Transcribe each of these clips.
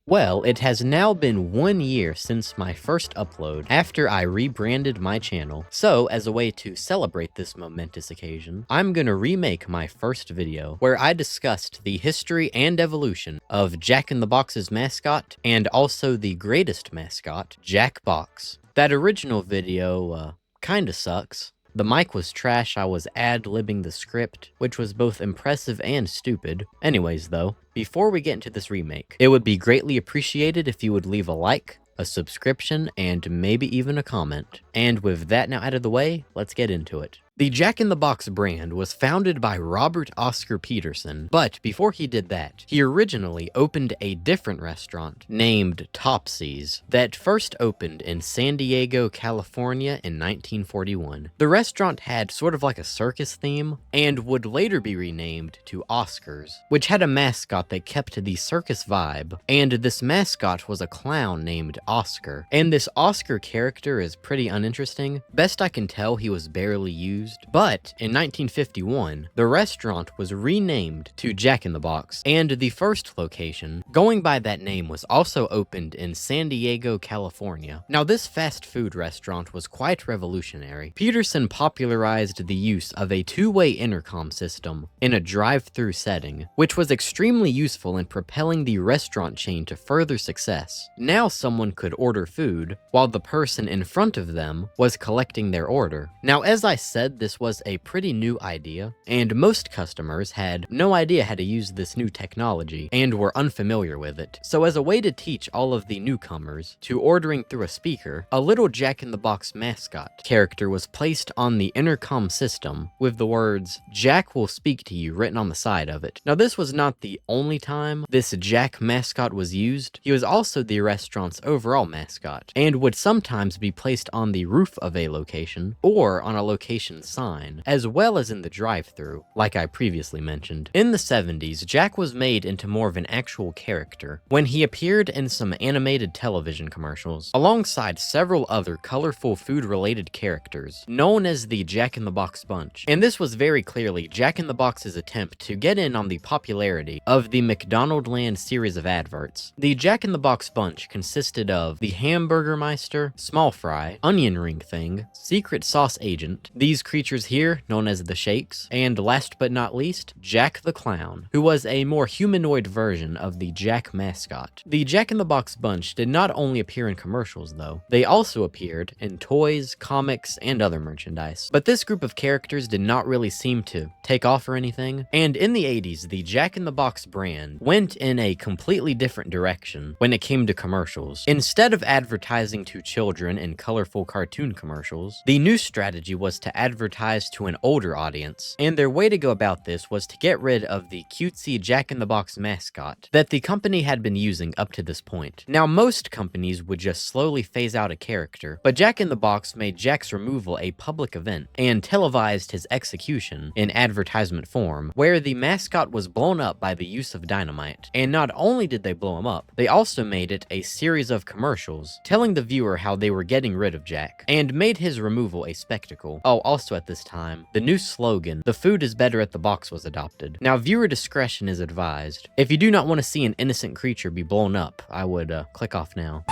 Well, it has now been 1 year since my first upload after I rebranded my channel. So, as a way to celebrate this momentous occasion, I'm gonna remake my first video where I discussed the history and evolution of Jack in the Box's mascot and also the greatest mascot, Jack Box. That original video, kinda sucks. The mic was trash, I was ad-libbing the script, which was both impressive and stupid. Anyways though, before we get into this remake, it would be greatly appreciated if you would leave a like, a subscription, and maybe even a comment. And with that now out of the way, let's get into it. The Jack in the Box brand was founded by Robert Oscar Peterson, but before he did that, he originally opened a different restaurant named Topsy's that first opened in San Diego, California in 1941. The restaurant had sort of like a circus theme and would later be renamed to Oscar's, which had a mascot that kept the circus vibe, and this mascot was a clown named Oscar. And this Oscar character is pretty uninteresting. Best I can tell, he was barely used. But in 1951, the restaurant was renamed to Jack in the Box, and the first location, going by that name, was also opened in San Diego, California. Now, this fast food restaurant was quite revolutionary. Peterson popularized the use of a two-way intercom system in a drive-through setting, which was extremely useful in propelling the restaurant chain to further success. Now someone could order food while the person in front of them was collecting their order. Now, as I said, this was a pretty new idea, and most customers had no idea how to use this new technology and were unfamiliar with it. So as a way to teach all of the newcomers to ordering through a speaker, a little Jack in the Box mascot character was placed on the intercom system with the words, "Jack will speak to you," written on the side of it. Now, this was not the only time this Jack mascot was used. He was also the restaurant's overall mascot, and would sometimes be placed on the roof of a location or on a location sign, as well as in the drive-thru, like I previously mentioned. In the 70s, Jack was made into more of an actual character when he appeared in some animated television commercials, alongside several other colorful food-related characters, known as the Jack in the Box Bunch. And this was very clearly Jack in the Box's attempt to get in on the popularity of the McDonaldland series of adverts. The Jack in the Box Bunch consisted of the Hamburger Meister, Small Fry, Onion Ring Thing, Secret Sauce Agent, these creatures here known as the Shakes, and last but not least, Jack the Clown, who was a more humanoid version of the Jack mascot. The Jack in the Box Bunch did not only appear in commercials though, they also appeared in toys, comics, and other merchandise. But this group of characters did not really seem to take off or anything, and in the 80s, the Jack in the Box brand went in a completely different direction when it came to commercials. Instead of advertising to children in colorful cartoon commercials, the new strategy was to advertise to an older audience, and their way to go about this was to get rid of the cutesy Jack in the Box mascot that the company had been using up to this point. Now, most companies would just slowly phase out a character, but Jack in the Box made Jack's removal a public event and televised his execution in advertisement form, where the mascot was blown up by the use of dynamite. And not only did they blow him up, they also made it a series of commercials telling the viewer how they were getting rid of Jack, and made his removal a spectacle. Oh, also at this time, the new slogan, "The food is better at the box," was adopted. Now, viewer discretion is advised. If you do not want to see an innocent creature be blown up, I would click off now.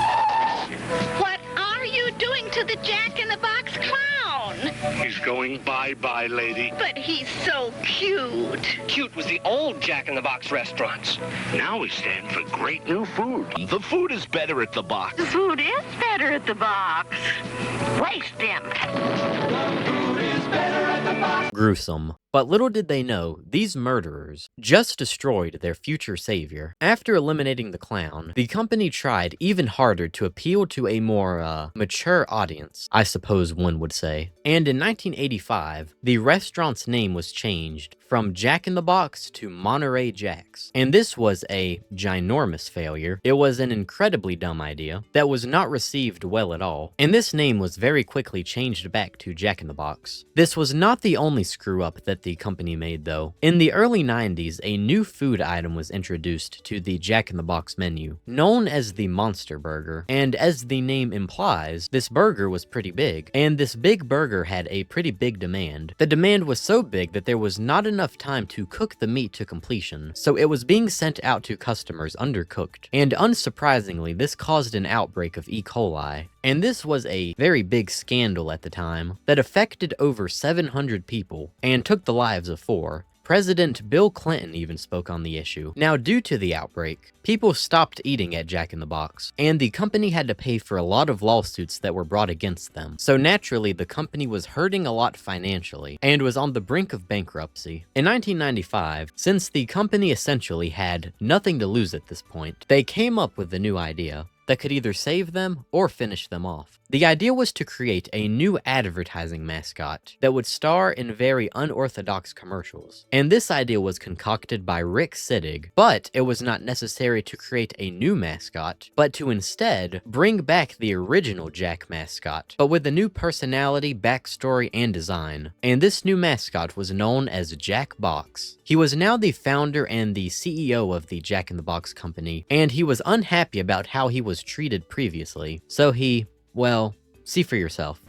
What are you doing to the Jack in the Box clown? He's going bye-bye, lady. But he's so cute. Cute was the old Jack in the Box restaurants. Now we stand for great new food. The food is better at the box. The food is better at the box. Waste him. Gruesome. But little did they know, these murderers just destroyed their future savior. After eliminating the clown, the company tried even harder to appeal to a more, mature audience, I suppose one would say. And in 1985, the restaurant's name was changed from Jack in the Box to Monterey Jack's. And this was a ginormous failure. It was an incredibly dumb idea that was not received well at all. And this name was very quickly changed back to Jack in the Box. This was not the only screw-up that that the company made, though. In the early 90s, a new food item was introduced to the Jack in the Box menu, known as the Monster Burger. And as the name implies, this burger was pretty big, and this big burger had a pretty big demand. The demand was so big that there was not enough time to cook the meat to completion, so it was being sent out to customers undercooked. And unsurprisingly, this caused an outbreak of E. coli. And this was a very big scandal at the time that affected over 700 people and took the lives of 4. President Bill Clinton even spoke on the issue. Now, due to the outbreak, people stopped eating at Jack in the Box, and the company had to pay for a lot of lawsuits that were brought against them. So naturally, the company was hurting a lot financially and was on the brink of bankruptcy. In 1995, since the company essentially had nothing to lose at this point, they came up with a new idea that could either save them or finish them off. The idea was to create a new advertising mascot that would star in very unorthodox commercials. And this idea was concocted by Rick Sittig, but it was not necessary to create a new mascot, but to instead bring back the original Jack mascot, but with a new personality, backstory, and design. And this new mascot was known as Jack Box. He was now the founder and the CEO of the Jack in the Box company, and he was unhappy about how he was treated previously, so he, well, see for yourself.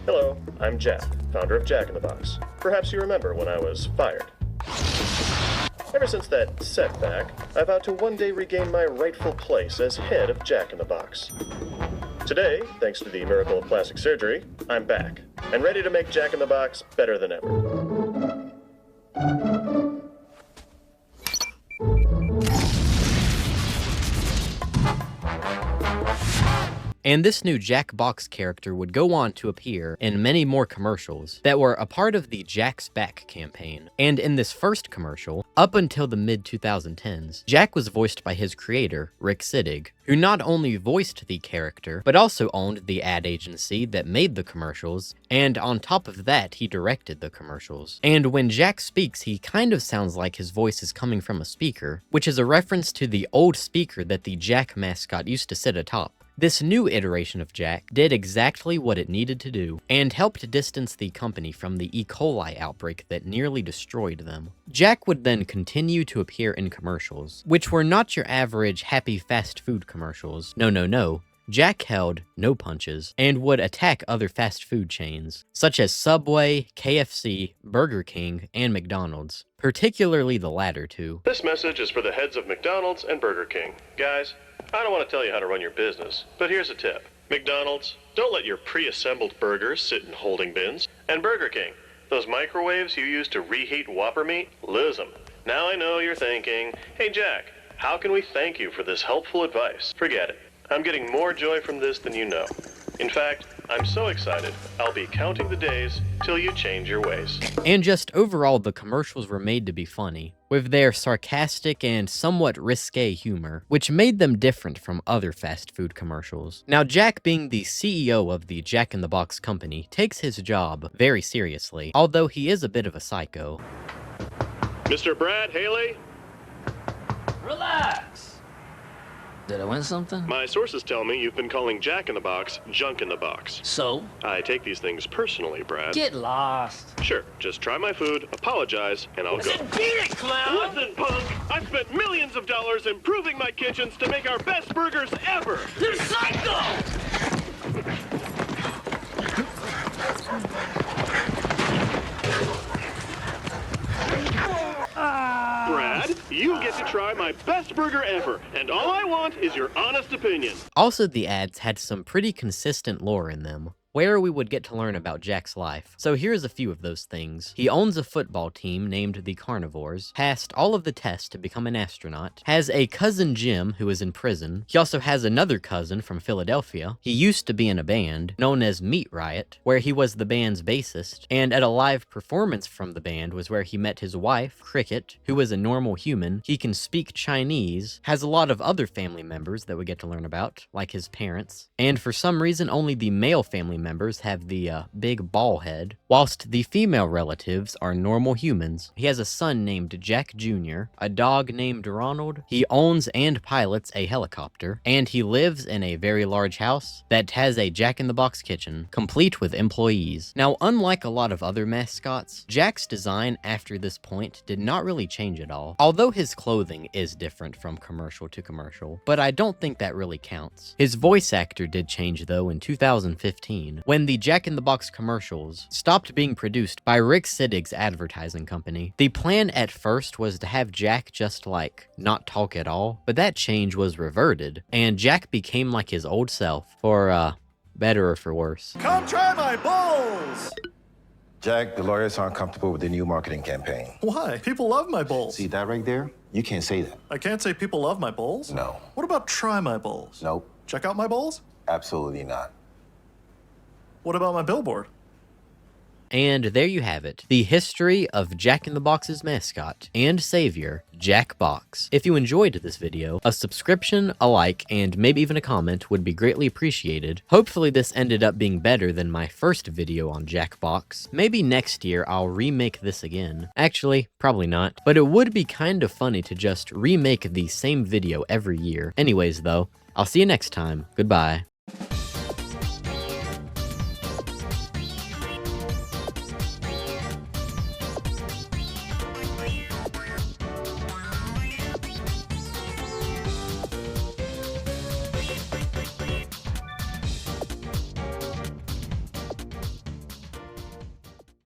Hello, I'm Jack, founder of Jack in the Box. Perhaps you remember when I was fired. Ever since that setback, I vowed to one day regain my rightful place as head of Jack in the Box. Today, thanks to the miracle of plastic surgery, I'm back and ready to make Jack in the Box better than ever. And this new Jack Box character would go on to appear in many more commercials that were a part of the Jack's Back campaign. And in this first commercial, up until the mid-2010s, Jack was voiced by his creator, Rick Sittig, who not only voiced the character, but also owned the ad agency that made the commercials, and on top of that, he directed the commercials. And when Jack speaks, he kind of sounds like his voice is coming from a speaker, which is a reference to the old speaker that the Jack mascot used to sit atop. This new iteration of Jack did exactly what it needed to do, and helped distance the company from the E. coli outbreak that nearly destroyed them. Jack would then continue to appear in commercials, which were not your average happy fast food commercials. No. Jack held no punches, and would attack other fast food chains, such as Subway, KFC, Burger King, and McDonald's, particularly the latter two. This message is for the heads of McDonald's and Burger King. Guys, I don't want to tell you how to run your business, but here's a tip. McDonald's, don't let your pre-assembled burgers sit in holding bins. And Burger King, those microwaves you use to reheat Whopper meat, lose them. Now I know you're thinking, hey Jack, how can we thank you for this helpful advice? Forget it. I'm getting more joy from this than you know. In fact, I'm so excited, I'll be counting the days till you change your ways. And just overall, the commercials were made to be funny, with their sarcastic and somewhat risque humor, which made them different from other fast food commercials. Now, Jack, being the CEO of the Jack in the Box company, takes his job very seriously, although he is a bit of a psycho. Mr. Brad Haley? Relax. Did I win something? My sources tell me you've been calling Jack in the Box junk in the box. So? I take these things personally, Brad. Get lost. Sure, just try my food, apologize, and I'll go. Beat it, clown! Listen, punk! I've spent millions of dollars improving my kitchens to make our best burgers ever! You're psycho! Brad, you get to try my best burger ever, and all I want is your honest opinion. Also, the ads had some pretty consistent lore in them, where we would get to learn about Jack's life. So here's a few of those things. He owns a football team named the Carnivores, passed all of the tests to become an astronaut, has a cousin Jim who is in prison. He also has another cousin from Philadelphia. He used to be in a band known as Meat Riot, where he was the band's bassist, and at a live performance from the band was where he met his wife, Cricket, who is a normal human. He can speak Chinese, has a lot of other family members that we get to learn about, like his parents, and for some reason only the male family members have the big ball head, whilst the female relatives are normal humans. He has a son named Jack Jr., a dog named Ronald, he owns and pilots a helicopter, and he lives in a very large house that has a Jack-in-the-Box kitchen, complete with employees. Now, unlike a lot of other mascots, Jack's design after this point did not really change at all, although his clothing is different from commercial to commercial, but I don't think that really counts. His voice actor did change though in 2015, when the Jack-in-the-Box commercials stopped being produced by Rick Sittig's advertising company. The plan at first was to have Jack just like not talk at all, but that change was reverted, and Jack became like his old self, for better or for worse. Come try my balls! Jack, the lawyers aren't comfortable with the new marketing campaign. Why? People love my balls. See that right there? You can't say that. I can't say people love my balls? No. What about try my balls? Nope. Check out my balls? Absolutely not. What about my billboard? And there you have it, the history of Jack-in-the-Box's mascot and savior, Jack Box. If you enjoyed this video, a subscription, a like, and maybe even a comment would be greatly appreciated. Hopefully this ended up being better than my first video on Jack Box. Maybe next year I'll remake this again. Actually, probably not, but it would be kind of funny to just remake the same video every year. Anyways though, I'll see you next time. Goodbye.